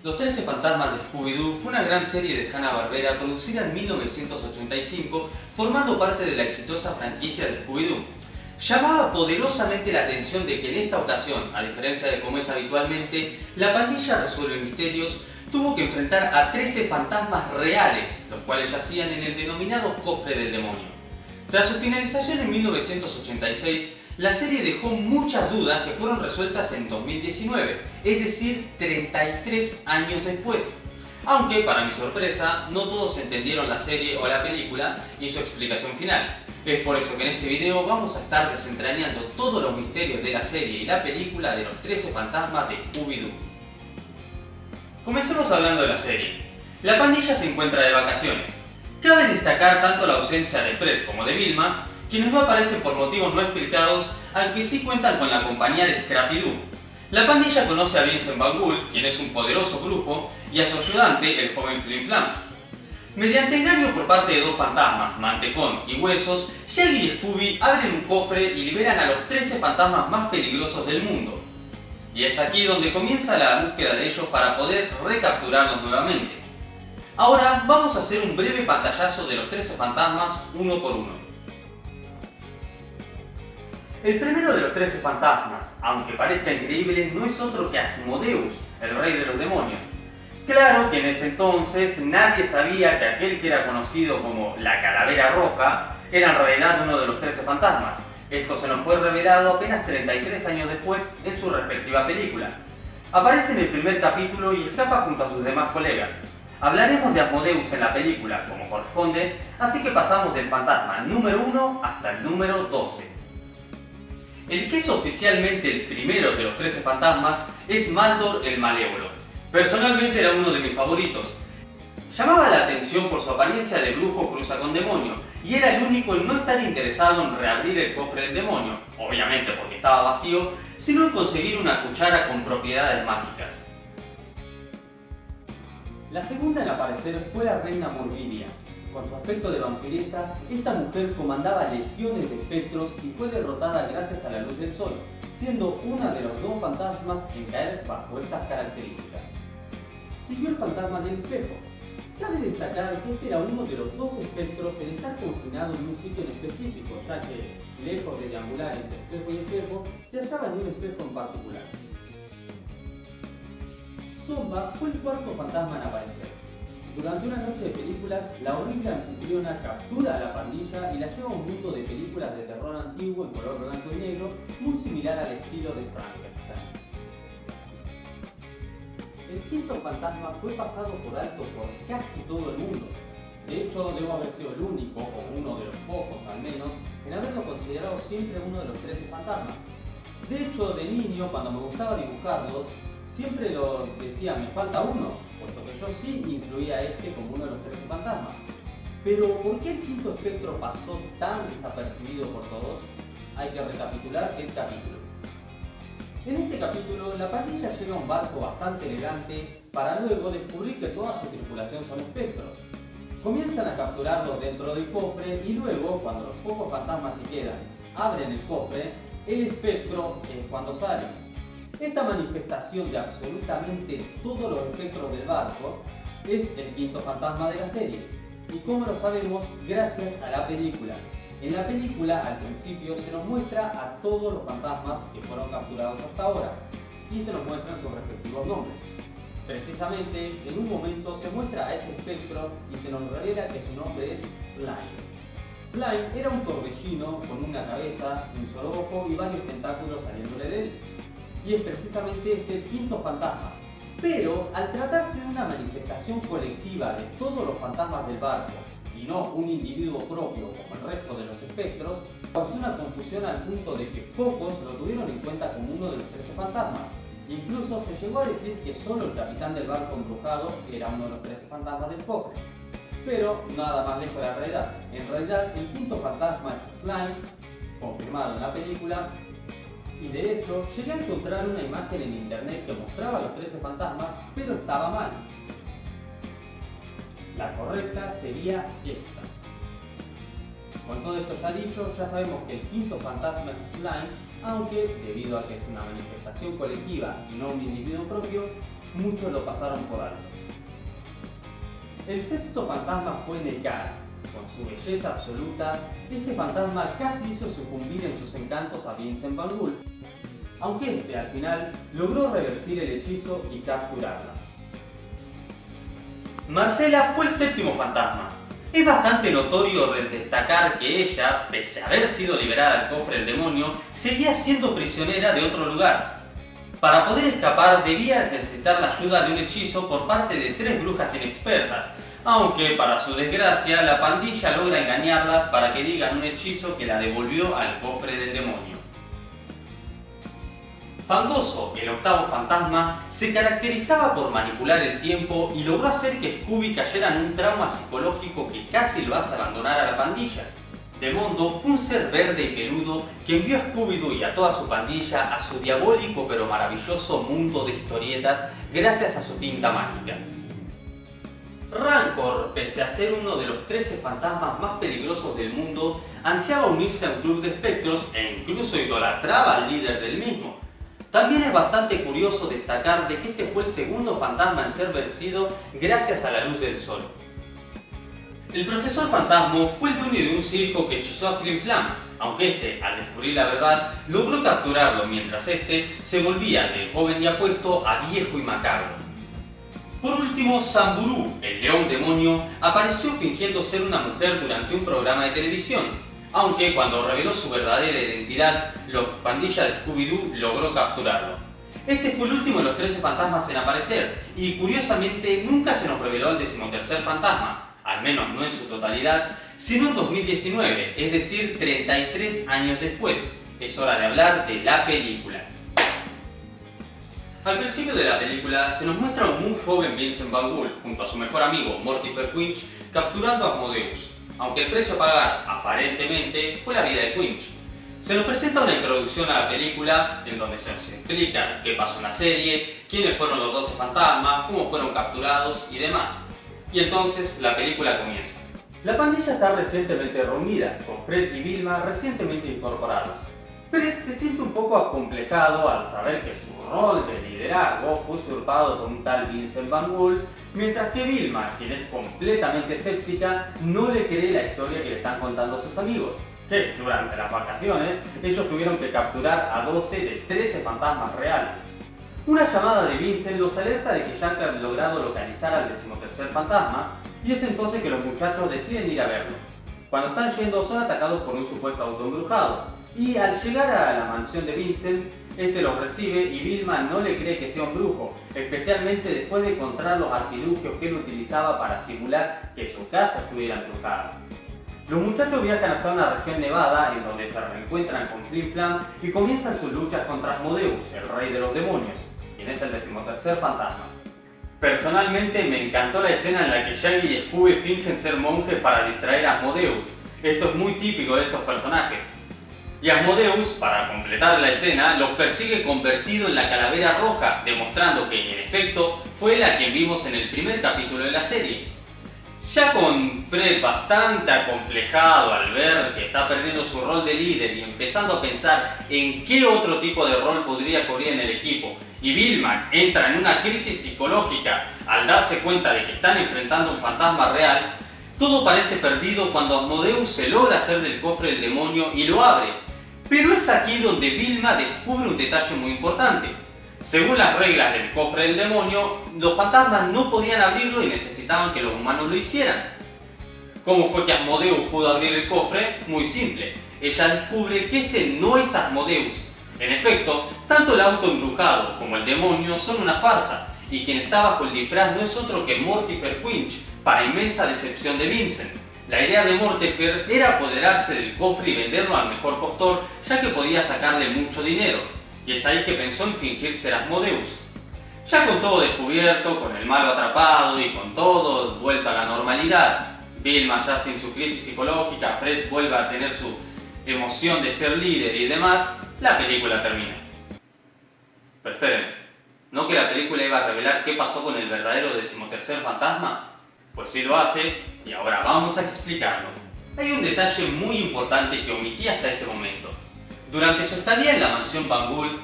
Los 13 fantasmas de Scooby-Doo fue una gran serie de Hanna-Barbera producida en 1985, formando parte de la exitosa franquicia de Scooby-Doo. Llamaba poderosamente la atención de que en esta ocasión, a diferencia de como es habitualmente, la pandilla resuelve misterios, tuvo que enfrentar a 13 fantasmas reales, los cuales yacían en el denominado cofre del demonio. Tras su finalización en 1986, la serie dejó muchas dudas que fueron resueltas en 2019, es decir, 33 años después. Aunque, para mi sorpresa, no todos entendieron la serie o la película y su explicación final. Es por eso que en este video vamos a estar desentrañando todos los misterios de la serie y la película de los 13 fantasmas de Scooby-Doo. Comencemos hablando de la serie. La pandilla se encuentra de vacaciones. Cabe destacar tanto la ausencia de Fred como de Vilma, quienes no aparecen por motivos no explicados, aunque sí cuentan con la compañía de Scrappy-Doo. La pandilla conoce a Vincent Van Gogh, quien es un poderoso brujo, y a su ayudante, el joven Flim Flam. Mediante engaño por parte de dos fantasmas, Mantecón y Huesos, Shaggy y Scooby abren un cofre y liberan a los 13 fantasmas más peligrosos del mundo. Y es aquí donde comienza la búsqueda de ellos para poder recapturarlos nuevamente. Ahora vamos a hacer un breve pantallazo de los 13 fantasmas uno por uno. El primero de los 13 fantasmas, aunque parezca increíble, no es otro que Asmodeus, el rey de los demonios. Claro que en ese entonces nadie sabía que aquel que era conocido como la Calavera Roja era en realidad uno de los 13 fantasmas. Esto se nos fue revelado apenas 33 años después en su respectiva película. Aparece en el primer capítulo y escapa junto a sus demás colegas. Hablaremos de Asmodeus en la película, como corresponde, así que pasamos del fantasma número 1 hasta el número 12. El que es oficialmente el primero de los 13 fantasmas es Maldor el Malévolo. Personalmente era uno de mis favoritos. Llamaba la atención por su apariencia de brujo cruza con demonio, y era el único en no estar interesado en reabrir el cofre del demonio, obviamente porque estaba vacío, sino en conseguir una cuchara con propiedades mágicas. La segunda en aparecer fue la reina Murvilia. Con su aspecto de vampiresa, esta mujer comandaba legiones de espectros y fue derrotada gracias a la luz del sol, siendo una de los dos fantasmas en caer bajo estas características. Siguió el fantasma del espejo. Cabe destacar que este era uno de los dos espectros en estar confinado en un sitio en específico, ya que, lejos de deambular entre espejo y espejo, se hallaba en un espejo en particular. Zomba fue el cuarto fantasma en aparecer. Durante una noche de películas, la horrible anfitriona captura a la pandilla y la lleva a un mundo de películas de terror antiguo en color blanco y negro, muy similar al estilo de Frankenstein. El quinto fantasma fue pasado por alto por casi todo el mundo. De hecho, debo haber sido el único, o uno de los pocos al menos, en haberlo considerado siempre uno de los 13 fantasmas. De hecho, de niño, cuando me gustaba dibujarlos, siempre lo decía, me falta uno, puesto que yo sí incluía a este como uno de los 13 fantasmas. Pero, ¿por qué el quinto espectro pasó tan desapercibido por todos? Hay que recapitular el capítulo. En este capítulo, la pandilla llega a un barco bastante elegante para luego descubrir que toda su tripulación son espectros. Comienzan a capturarlos dentro del cofre y luego, cuando los pocos fantasmas que quedan abren el cofre, el espectro es cuando sale. Esta manifestación de absolutamente todos los espectros del barco es el quinto fantasma de la serie. ¿Y cómo lo sabemos? Gracias a la película. En la película, al principio, se nos muestra a todos los fantasmas que fueron capturados hasta ahora y se nos muestran sus respectivos nombres. Precisamente, en un momento se muestra a este espectro y se nos revela que su nombre es Slime. Slime era un torbellino con una cabeza, un solo ojo y varios tentáculos saliéndole de él. Y es precisamente este el quinto fantasma. Pero, al tratarse de una manifestación colectiva de todos los fantasmas del barco, y no un individuo propio como el resto de los espectros, causó una confusión al punto de que pocos lo tuvieron en cuenta como uno de los 13 fantasmas. Incluso se llegó a decir que solo el capitán del barco embrujado era uno de los 13 fantasmas del cofre. Pero nada más lejos de la realidad. En realidad, el quinto fantasma es Slime, confirmado en la película, y de hecho, llegué a encontrar una imagen en internet que mostraba a los 13 fantasmas, pero estaba mal. La correcta sería esta. Con todo esto ya dicho, ya sabemos que el quinto fantasma es Slime, aunque, debido a que es una manifestación colectiva y no un individuo propio, muchos lo pasaron por alto. El sexto fantasma fue Nekara. Con su belleza absoluta, este fantasma casi hizo sucumbir en sus encantos a Vincent Van Gogh, aunque este al final logró revertir el hechizo y capturarla. Marcela fue el séptimo fantasma. Es bastante notorio destacar que ella, pese a haber sido liberada del cofre del demonio, seguía siendo prisionera de otro lugar. Para poder escapar debía necesitar la ayuda de un hechizo por parte de 3 brujas inexpertas, aunque para su desgracia la pandilla logra engañarlas para que digan un hechizo que la devolvió al cofre del demonio. Fangoso, el octavo fantasma, se caracterizaba por manipular el tiempo y logró hacer que Scooby cayera en un trauma psicológico que casi lo hace abandonar a la pandilla. Demondo fue un ser verde y peludo que envió a Scooby-Doo y a toda su pandilla a su diabólico pero maravilloso mundo de historietas gracias a su tinta mágica. Rancor, pese a ser uno de los 13 fantasmas más peligrosos del mundo, ansiaba unirse a un club de espectros e incluso idolatraba al líder del mismo. También es bastante curioso destacar de que este fue el segundo fantasma en ser vencido gracias a la luz del sol. El profesor Fantasmo fue el dueño de un circo que hechizó a Flim Flam, aunque este, al descubrir la verdad, logró capturarlo mientras este se volvía del joven y apuesto a viejo y macabro. Por último, Samburu, el león demonio, apareció fingiendo ser una mujer durante un programa de televisión, aunque cuando reveló su verdadera identidad, la pandilla de Scooby-Doo logró capturarlo. Este fue el último de los 13 fantasmas en aparecer, y curiosamente nunca se nos reveló el 13º fantasma, al menos no en su totalidad, sino en 2019, es decir, 33 años después. Es hora de hablar de la película. Al principio de la película se nos muestra a un muy joven Vincent Van Gogh junto a su mejor amigo Mortifer Quinch capturando a Asmodeus, aunque el precio a pagar, aparentemente, fue la vida de Quinch. Se nos presenta una introducción a la película en donde se nos explica qué pasó en la serie, quiénes fueron los 12 fantasmas, cómo fueron capturados y demás. Y entonces la película comienza. La pandilla está recientemente reunida, con Fred y Vilma recientemente incorporados. Fred se siente un poco acomplejado al saber que su rol de liderazgo fue usurpado por un tal Vincent Van Gogh, mientras que Vilma, quien es completamente escéptica, no le cree la historia que le están contando sus amigos, que durante las vacaciones ellos tuvieron que capturar a 12 de 13 fantasmas reales. Una llamada de Vincent los alerta de que Jack ha logrado localizar al 13º fantasma, y es entonces que los muchachos deciden ir a verlo. Cuando están yendo son atacados por un supuesto auto embrujado, y al llegar a la mansión de Vincent, este los recibe y Vilma no le cree que sea un brujo, especialmente después de encontrar los artilugios que él utilizaba para simular que su casa estuviera embrujada. Los muchachos viajan hasta una región nevada en donde se reencuentran con Flim Flam y comienzan sus luchas contra Asmodeus, el rey de los demonios, quien es el 13º fantasma. Personalmente me encantó la escena en la que Shaggy y Scooby fingen ser monjes para distraer a Asmodeus. Esto es muy típico de estos personajes. Y Asmodeus, para completar la escena, los persigue convertido en la calavera roja, demostrando que, en efecto, fue la que vimos en el primer capítulo de la serie. Ya con Fred bastante acomplejado al ver que está perdiendo su rol de líder y empezando a pensar en qué otro tipo de rol podría cubrir en el equipo, y Vilma entra en una crisis psicológica al darse cuenta de que están enfrentando a un fantasma real, todo parece perdido cuando Asmodeus se logra hacer del cofre del demonio y lo abre. Pero es aquí donde Vilma descubre un detalle muy importante. Según las reglas del cofre del demonio, los fantasmas no podían abrirlo y necesitaban que los humanos lo hicieran. ¿Cómo fue que Asmodeus pudo abrir el cofre? Muy simple. Ella descubre que ese no es Asmodeus. En efecto, tanto el auto embrujado como el demonio son una farsa, y quien está bajo el disfraz no es otro que Mortifer Quinch, para inmensa decepción de Vincent. La idea de Mortifer era apoderarse del cofre y venderlo al mejor postor, ya que podía sacarle mucho dinero, y es ahí que pensó en fingir ser Asmodeus. Ya con todo descubierto, con el malo atrapado y con todo vuelto a la normalidad, Vilma ya sin su crisis psicológica, Fred vuelve a tener su emoción de ser líder y demás, la película termina. Pero esperen, ¿no que la película iba a revelar qué pasó con el verdadero 13º fantasma? Pues sí lo hace, y ahora vamos a explicarlo. Hay un detalle muy importante que omití hasta este momento. Durante su estadía en la mansión Van Gogh,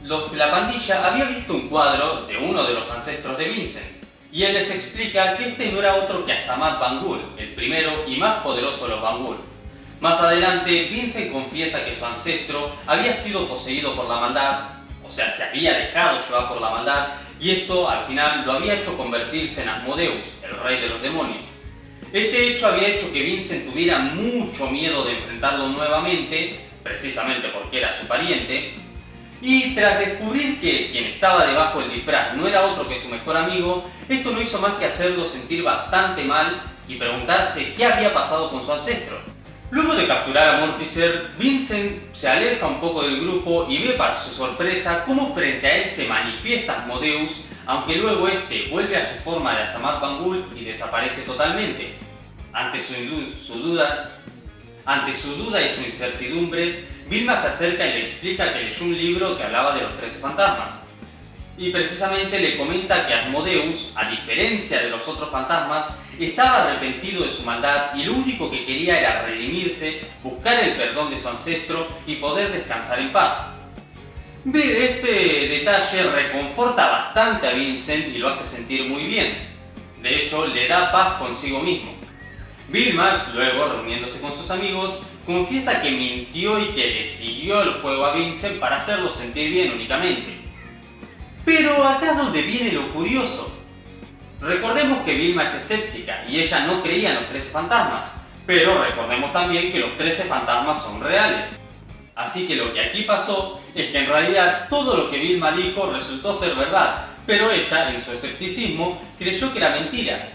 la pandilla había visto un cuadro de uno de los ancestros de Vincent, y él les explica que este no era otro que Azamat Bangul, el primero y más poderoso de los Bangul. Más adelante, Vincent confiesa que su ancestro había sido poseído por la maldad, o sea, se había dejado llevar por la maldad, y esto al final lo había hecho convertirse en Asmodeus, el rey de los demonios. Este hecho había hecho que Vincent tuviera mucho miedo de enfrentarlo nuevamente, precisamente porque era su pariente, y tras descubrir que quien estaba debajo del disfraz no era otro que su mejor amigo, esto no hizo más que hacerlo sentir bastante mal y preguntarse qué había pasado con su ancestro. Luego de capturar a Morticer, Vincent se aleja un poco del grupo y ve para su sorpresa cómo frente a él se manifiesta Asmodeus, aunque luego este vuelve a su forma de Azamat Bangul y desaparece totalmente. Ante su duda y su incertidumbre, Vilma se acerca y le explica que leyó un libro que hablaba de los 13 fantasmas. Y precisamente le comenta que Asmodeus, a diferencia de los otros fantasmas, estaba arrepentido de su maldad y lo único que quería era redimirse, buscar el perdón de su ancestro y poder descansar en paz. Ver este detalle reconforta bastante a Vincent y lo hace sentir muy bien. De hecho, le da paz consigo mismo. Vilma, luego reuniéndose con sus amigos, confiesa que mintió y que le siguió el juego a Vincent para hacerlo sentir bien únicamente. Pero acá es donde viene lo curioso. Recordemos que Vilma es escéptica y ella no creía en los 13 fantasmas, pero recordemos también que los 13 fantasmas son reales. Así que lo que aquí pasó es que en realidad todo lo que Vilma dijo resultó ser verdad, pero ella, en su escepticismo, creyó que era mentira.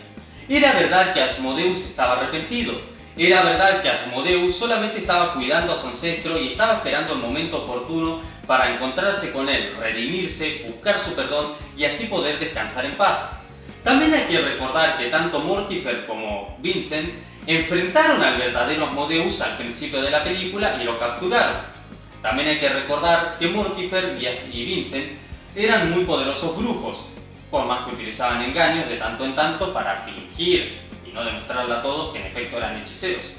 Era verdad que Asmodeus estaba arrepentido. Era verdad que Asmodeus solamente estaba cuidando a su ancestro y estaba esperando el momento oportuno para encontrarse con él, redimirse, buscar su perdón y así poder descansar en paz. También hay que recordar que tanto Mortifer como Vincent enfrentaron al verdadero Asmodeus al principio de la película y lo capturaron. También hay que recordar que Mortifer y Vincent eran muy poderosos brujos, por más que utilizaban engaños de tanto en tanto para fingir y no demostrarle a todos que en efecto eran hechiceros.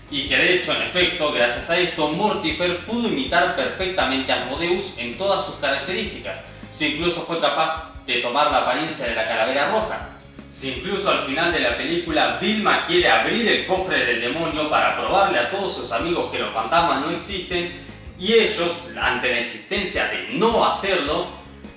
Y que de hecho, en efecto, gracias a esto, Mortifer pudo imitar perfectamente a Asmodeus en todas sus características, si incluso fue capaz de tomar la apariencia de la calavera roja. Si incluso al final de la película Vilma quiere abrir el cofre del demonio para probarle a todos sus amigos que los fantasmas no existen, y ellos, ante la insistencia de no hacerlo,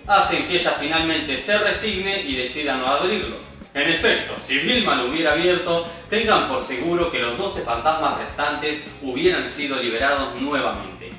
hacen que ella finalmente se resigne y decida no abrirlo. En efecto, si Vilma lo hubiera abierto, tengan por seguro que los 12 fantasmas restantes hubieran sido liberados nuevamente.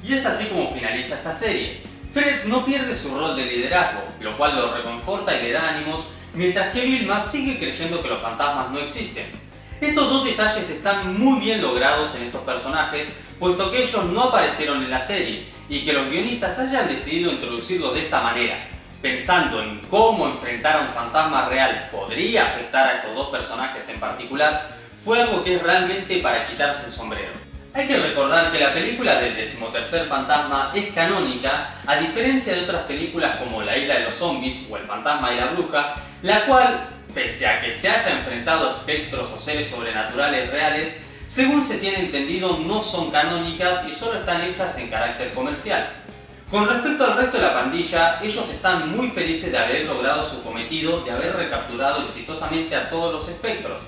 Y es así como finaliza esta serie. Fred no pierde su rol de liderazgo, lo cual lo reconforta y le da ánimos, mientras que Vilma sigue creyendo que los fantasmas no existen. Estos dos detalles están muy bien logrados en estos personajes, puesto que ellos no aparecieron en la serie, y que los guionistas hayan decidido introducirlos de esta manera, pensando en cómo enfrentar a un fantasma real podría afectar a estos dos personajes en particular, fue algo que es realmente para quitarse el sombrero. Hay que recordar que la película del 13º fantasma es canónica, a diferencia de otras películas como La isla de los zombies o El fantasma y la bruja, la cual, pese a que se haya enfrentado a espectros o seres sobrenaturales reales, según se tiene entendido no son canónicas y solo están hechas en carácter comercial. Con respecto al resto de la pandilla, ellos están muy felices de haber logrado su cometido de haber recapturado exitosamente a todos los espectros.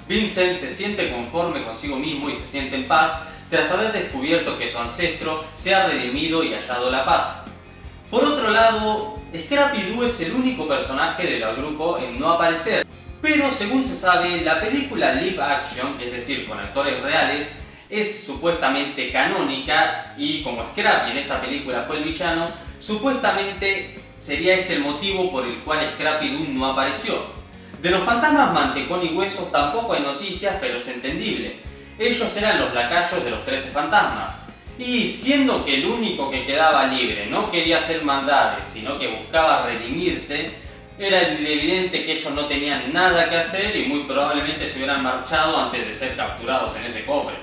Vincent se siente conforme consigo mismo y se siente en paz tras haber descubierto que su ancestro se ha redimido y hallado la paz. Por otro lado, Scrappy Doo es el único personaje del grupo en no aparecer, pero según se sabe, la película live action, es decir, con actores reales, es supuestamente canónica y como Scrappy en esta película fue el villano, supuestamente sería este el motivo por el cual Scrappy Doo no apareció. De los fantasmas Mantecón y Huesos tampoco hay noticias, pero es entendible. Ellos eran los lacayos de los 13 fantasmas. Y siendo que el único que quedaba libre no quería hacer maldades, sino que buscaba redimirse, era evidente que ellos no tenían nada que hacer y muy probablemente se hubieran marchado antes de ser capturados en ese cofre.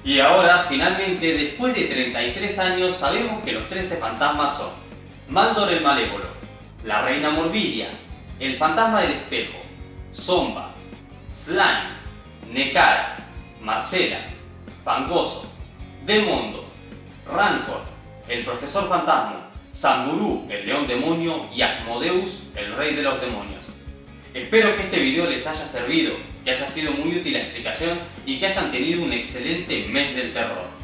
Y ahora, finalmente, después de 33 años, sabemos que los 13 fantasmas son Maldor el Malévolo, la Reina Morvidia, el Fantasma del Espejo, Zomba, Slime, Nekara, Marcela, Fangoso, Demondo, Rancor, el profesor fantasma, Samburu, el león demonio, y Asmodeus, el rey de los demonios. Espero que este video les haya servido, que haya sido muy útil la explicación y que hayan tenido un excelente mes del terror.